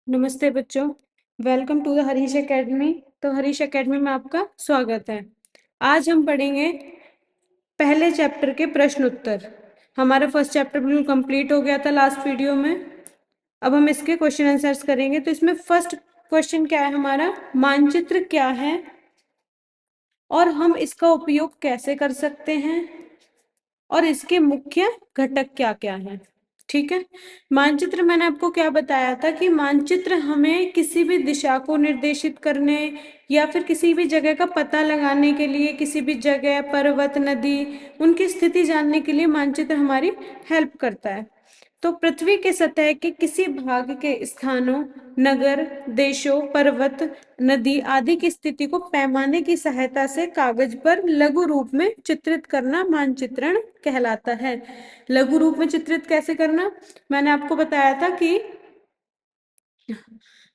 नमस्ते बच्चों, welcome to the Harish academy. तो हरीश एकेडमी में आपका स्वागत है। आज हम पढ़ेंगे पहले चैप्टर के प्रश्न उत्तर। हमारा फर्स्ट चैप्टर बिल्कुल कंप्लीट हो गया था लास्ट वीडियो में। अब हम इसके क्वेश्चन आंसर्स करेंगे। तो इसमें फर्स्ट क्वेश्चन क्या है हमारा, मानचित्र क्या है और हम इसका उपयोग कैसे कर सकते हैं और इसके मुख्य घटक क्या क्या हैं। ठीक है। मानचित्र मैंने आपको क्या बताया था कि मानचित्र हमें किसी भी दिशा को निर्देशित करने या फिर किसी भी जगह का पता लगाने के लिए, किसी भी जगह, पर्वत, नदी, उनकी स्थिति जानने के लिए मानचित्र हमारी हेल्प करता है। तो पृथ्वी के सतह के किसी भाग के स्थानों, नगर, देशों, पर्वत, नदी आदि की स्थिति को पैमाने की सहायता से कागज पर लघु रूप में चित्रित करना मानचित्रण कहलाता है। लघु रूप में चित्रित कैसे करना, मैंने आपको बताया था कि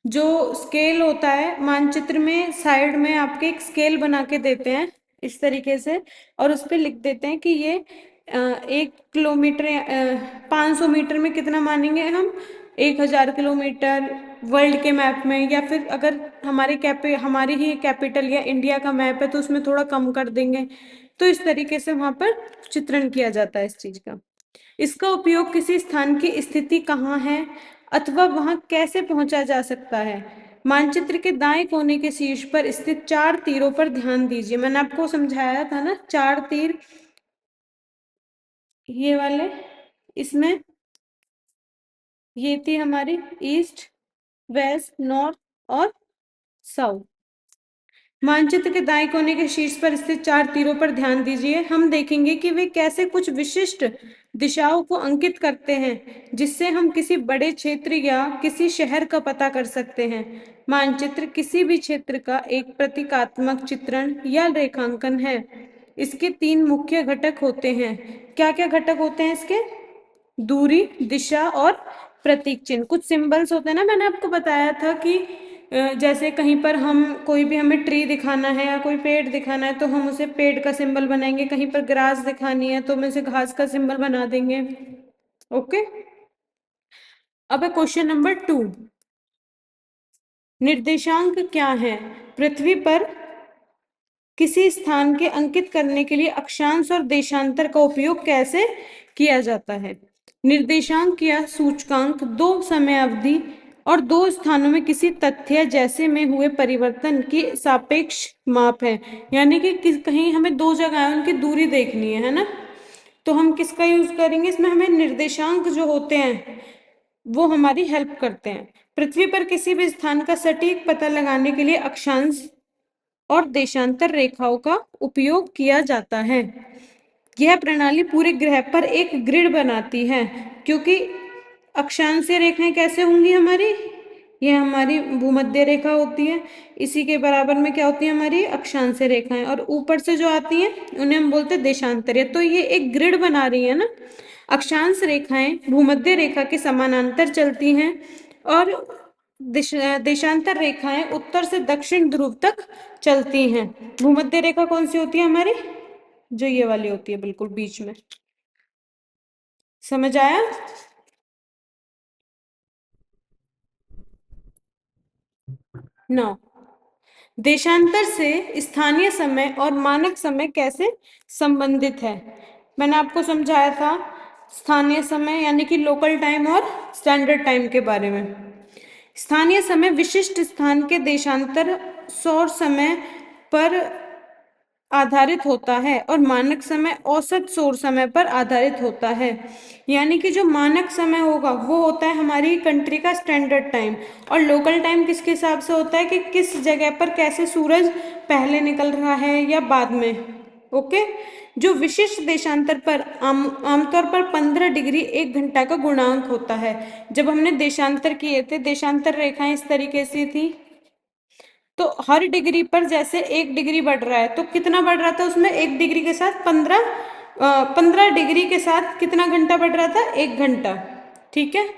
जो स्केल होता है मानचित्र में, साइड में आपके एक स्केल बना के देते हैं इस तरीके से, और उस पर लिख देते हैं कि ये 1 किलोमीटर 500 मीटर में कितना मानेंगे हम, 1000 किलोमीटर वर्ल्ड के मैप में, या फिर अगर हमारी ही कैपिटल या इंडिया का मैप है तो उसमें थोड़ा कम कर देंगे। तो इस तरीके से वहां पर चित्रण किया जाता है इस चीज का। इसका उपयोग किसी स्थान की स्थिति कहाँ है अथवा वहां कैसे पहुंचा जा सकता है। मानचित्र के दाएं कोने के शीर्ष पर स्थित 4 तीरों पर ध्यान दीजिए। मैंने आपको समझाया था ना, 4 तीर ये वाले, इसमें ये थी हमारी ईस्ट, वेस्ट, नॉर्थ और साउथ। मानचित्र के दाएं कोने के शीर्ष पर स्थित 4 तीरों पर ध्यान दीजिए। हम देखेंगे कि वे कैसे कुछ विशिष्ट दिशाओं को अंकित करते हैं, जिससे हम किसी बड़े क्षेत्र या किसी शहर का पता कर सकते हैं। मानचित्र किसी भी क्षेत्र का एक प्रतीकात्मक चित्रण या रेखांकन है। इसके 3 मुख्य घटक होते हैं। क्या क्या घटक होते हैं इसके? दूरी, दिशा और प्रतीक चिन्ह। कुछ सिंबल्स होते हैं ना, मैंने आपको बताया था कि जैसे कहीं पर हम कोई भी हमें ट्री दिखाना है या कोई पेड़ दिखाना है तो हम उसे पेड़ का सिंबल बनाएंगे, कहीं पर ग्रास दिखानी है तो हम उसे घास का सिंबल बना देंगे। ओके। अब है क्वेश्चन नंबर 2, निर्देशांक क्या है? पृथ्वी पर किसी स्थान के अंकित करने के लिए अक्षांश और देशांतर का उपयोग कैसे किया जाता है? निर्देशांक या सूचकांक दो समय अवधि और दो स्थानों में किसी तथ्य जैसे में हुए परिवर्तन की सापेक्ष माप है। यानी कि कहीं हमें दो जगह है उनकी दूरी देखनी है ना, तो हम किसका यूज करेंगे इसमें? हमें निर्देशांक जो होते हैं वो हमारी हेल्प करते हैं। पृथ्वी पर किसी भी स्थान का सटीक पता लगाने के लिए अक्षांश और देशांतर रेखाओं का उपयोग किया जाता है। यह प्रणाली पूरे ग्रह पर एक ग्रिड बनाती है, क्योंकि अक्षांशीय रेखाएं कैसे होंगी हमारी? यह हमारी भूमध्य रेखा होती है, इसी के बराबर में क्या होती है हमारी अक्षांशीय रेखाएं, और ऊपर से जो आती हैं उन्हें हम बोलते हैं देशांतरीय। तो ये एक ग्रिड बना रही है ना। अक्षांश रेखाएं भूमध्य रेखा के समानांतर चलती हैं और देशांतर रेखाएं उत्तर से दक्षिण ध्रुव तक चलती हैं। भूमध्य रेखा कौन सी होती है हमारी? जो ये वाली होती है बिल्कुल बीच में। समझ आया? नौ, देशांतर से स्थानीय समय और मानक समय कैसे संबंधित है? मैंने आपको समझाया था स्थानीय समय यानी कि लोकल टाइम और स्टैंडर्ड टाइम के बारे में। स्थानीय समय विशिष्ट स्थान के देशांतर सौर समय पर आधारित होता है और मानक समय औसत सौर समय पर आधारित होता है। यानी कि जो मानक समय होगा वो होता है हमारी कंट्री का स्टैंडर्ड टाइम, और लोकल टाइम किसके हिसाब से होता है कि किस जगह पर कैसे सूरज पहले निकल रहा है या बाद में। ओके। जो विशिष्ट देशांतर पर आमतौर पर 15 डिग्री 1 घंटा का गुणांक होता है। जब हमने देशांतर किए थे, देशांतर रेखाएं इस तरीके से थी, तो हर डिग्री पर जैसे 1 डिग्री बढ़ रहा है तो कितना बढ़ रहा था उसमें? 1 डिग्री के साथ 15 डिग्री के साथ कितना घंटा बढ़ रहा था? 1 घंटा। ठीक है।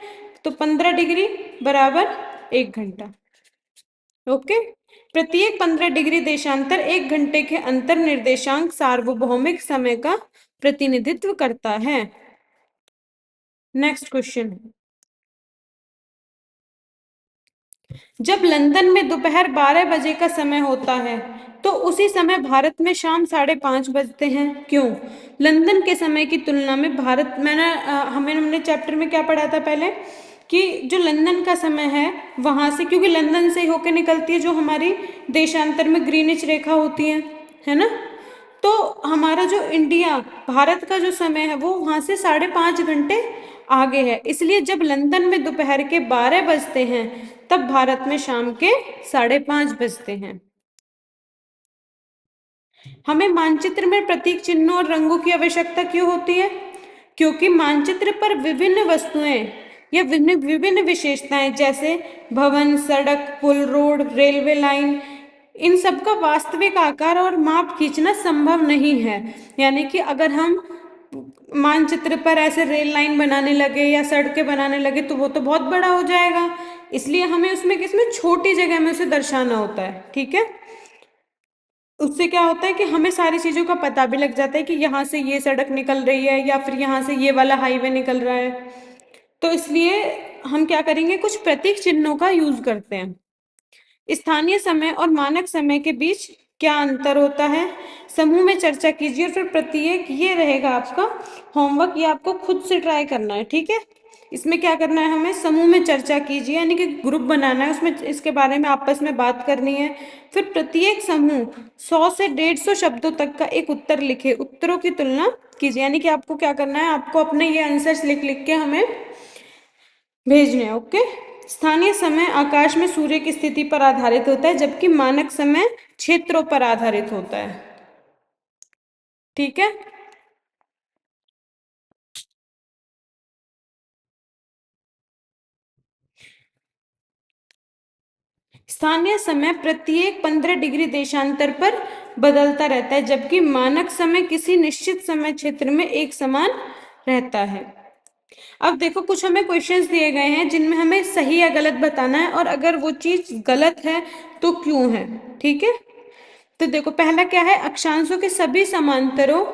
तो 15 डिग्री बराबर 1 घंटा। ओके। प्रत्येक 15 डिग्री देशांतर 1 घंटे के अंतर निर्देशांक सार्वभौमिक समय का प्रतिनिधित्व करता है। नेक्स्ट क्वेश्चन, जब लंदन में दोपहर 12 बजे का समय होता है तो उसी समय भारत में शाम 5:30 बजते हैं, क्यों? लंदन के समय की तुलना में भारत हमने चैप्टर में क्या पढ़ा था पहले, कि जो लंदन का समय है वहां से, क्योंकि लंदन से होकर निकलती है जो हमारी देशांतर में ग्रीनिच रेखा होती है ना, तो हमारा जो इंडिया भारत का जो समय है वो वहां से 5:30 घंटे आगे है, इसलिए जब लंदन में दोपहर के 12 बजते हैं तब भारत में शाम के 5:30 बजते हैं। हमें मानचित्र में प्रतीक चिन्हों और रंगों की आवश्यकता क्यों होती है? क्योंकि मानचित्र पर विभिन्न वस्तुएं या विभिन्न विभिन्न विशेषताएं जैसे भवन, सड़क, पुल, रोड, रेलवे लाइन, इन सब का वास्तविक आकार और माप खींचना संभव नहीं है। यानी कि अगर हम मानचित्र पर ऐसे रेल लाइन बनाने लगे या सड़कें बनाने लगे तो वो तो बहुत बड़ा हो जाएगा, इसलिए हमें उसमें किसमें छोटी जगह में उसे दर्शाना होता है, ठीक है। उससे क्या होता है कि हमें सारी चीजों का पता भी लग जाता है कि यहाँ से ये सड़क निकल रही है या फिर यहाँ से ये वाला हाईवे निकल रहा है, तो इसलिए हम क्या करेंगे, कुछ प्रतीक चिन्हों का यूज करते हैं। स्थानीय समय और मानक समय के बीच क्या अंतर होता है? समूह में चर्चा कीजिए और फिर प्रत्येक, ये रहेगा आपका होमवर्क, ये आपको खुद से ट्राई करना है, ठीक है। इसमें क्या करना है, हमें समूह में चर्चा कीजिए यानी कि ग्रुप बनाना है, उसमें इसके बारे में आपस में बात करनी है। फिर प्रत्येक समूह 100 से 150 शब्दों तक का एक उत्तर लिखे, उत्तरों की तुलना कीजिए। यानी कि आपको क्या करना है, आपको अपने ये आंसर्स लिख लिख के हमें भेजने हैं, ओके। स्थानीय समय आकाश में सूर्य की स्थिति पर आधारित होता है, जबकि मानक समय क्षेत्रों पर आधारित होता है, ठीक है। स्थानीय समय प्रत्येक 15 डिग्री देशांतर पर बदलता रहता है, जबकि मानक समय किसी निश्चित समय क्षेत्र में एक समान रहता है। अब देखो, कुछ हमें क्वेश्चंस दिए गए हैं जिनमें हमें सही या गलत बताना है, और अगर वो चीज गलत है तो क्यों है, ठीक है। तो देखो, पहला क्या है, अक्षांशों के सभी समांतरों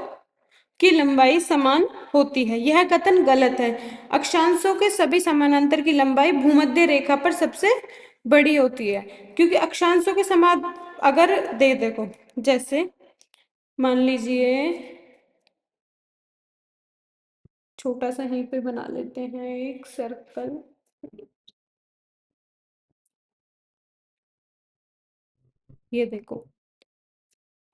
की लंबाई समान होती है, यह कथन गलत है। अक्षांशों के सभी समानांतर की लंबाई भूमध्य रेखा पर सबसे बड़ी होती है, क्योंकि अक्षांशों के समान अगर देखो, जैसे मान लीजिए छोटा सा यहीं पे बना लेते हैं एक सर्कल, ये देखो।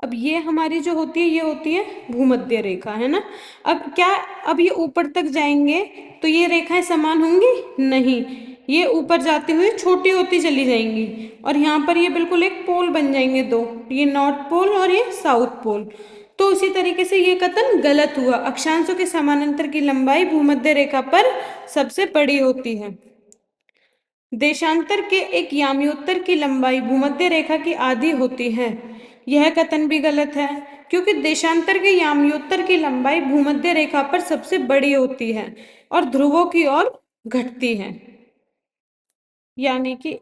अब ये हमारी जो होती है ये होती है भूमध्य रेखा, है ना। अब क्या, अब ये ऊपर तक जाएंगे तो ये रेखाएं समान होंगी नहीं, ये ऊपर जाती हुई छोटी होती चली जाएंगी, और यहाँ पर ये बिल्कुल एक पोल बन जाएंगे दो, ये नॉर्थ पोल और ये साउथ पोल। तो उसी तरीके से ये कथन गलत हुआ, अक्षांशों के समानांतर की लंबाई भूमध्य रेखा पर सबसे बड़ी होती है। देशांतर के एक याम्योत्तर की लंबाई भूमध्य रेखा की आधी होती है, यह कथन भी गलत है, क्योंकि देशांतर के याम्योत्तर की लंबाई भूमध्य रेखा पर सबसे बड़ी होती है और ध्रुवों की ओर घटती है। यानी कि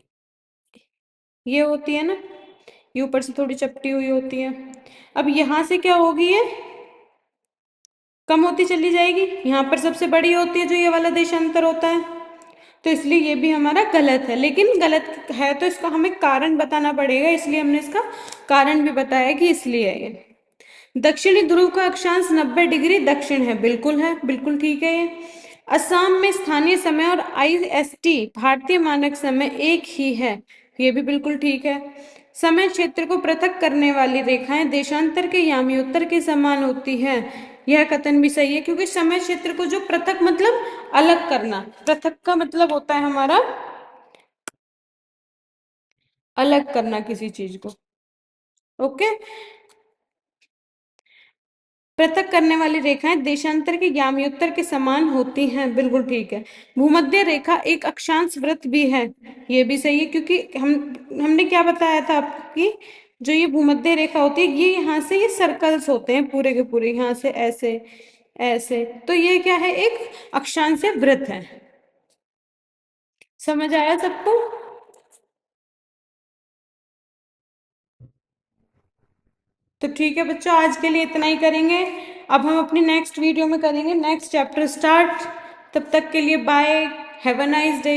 ये होती है ना, ये ऊपर से थोड़ी चपटी हुई होती है। अब यहां से क्या होगी, ये कम होती चली जाएगी, यहाँ पर सबसे बड़ी होती है जो ये वाला देशांतर होता है, तो इसलिए ये भी हमारा गलत है। लेकिन गलत है तो इसका हमें कारण बताना पड़ेगा, इसलिए हमने इसका कारण भी बताया कि इसलिए है ये। दक्षिणी ध्रुव का अक्षांश 90 डिग्री दक्षिण है, बिल्कुल है, बिल्कुल ठीक है ये। असम में स्थानीय समय और आईएसटी भारतीय मानक समय एक ही है, ये भी बिल्कुल ठीक है। समय क्षेत्र को पृथक करने वाली रेखाएं देशांतर के याम्योत्तर के समान होती है, यह कथन भी सही है, क्योंकि समय क्षेत्र को जो पृथक मतलब अलग करना, पृथक का मतलब होता है हमारा अलग करना किसी चीज को, ओके। पृथक करने वाली रेखाएं देशांतर के याम्योत्तर के समान होती हैं, बिल्कुल ठीक है। भूमध्य रेखा एक अक्षांश वृत्त भी है, ये भी सही है, क्योंकि हमने क्या बताया था आपकी, जो ये भूमध्य रेखा होती है ये यहाँ से ये सर्कल्स होते हैं पूरे के पूरे, यहाँ से ऐसे ऐसे, तो ये क्या है, एक अक्षांश वृत्त है। समझ आया सबको? तो ठीक है बच्चों, आज के लिए इतना ही करेंगे, अब हम अपनी नेक्स्ट वीडियो में करेंगे नेक्स्ट चैप्टर स्टार्ट। तब तक के लिए bye, have a nice day.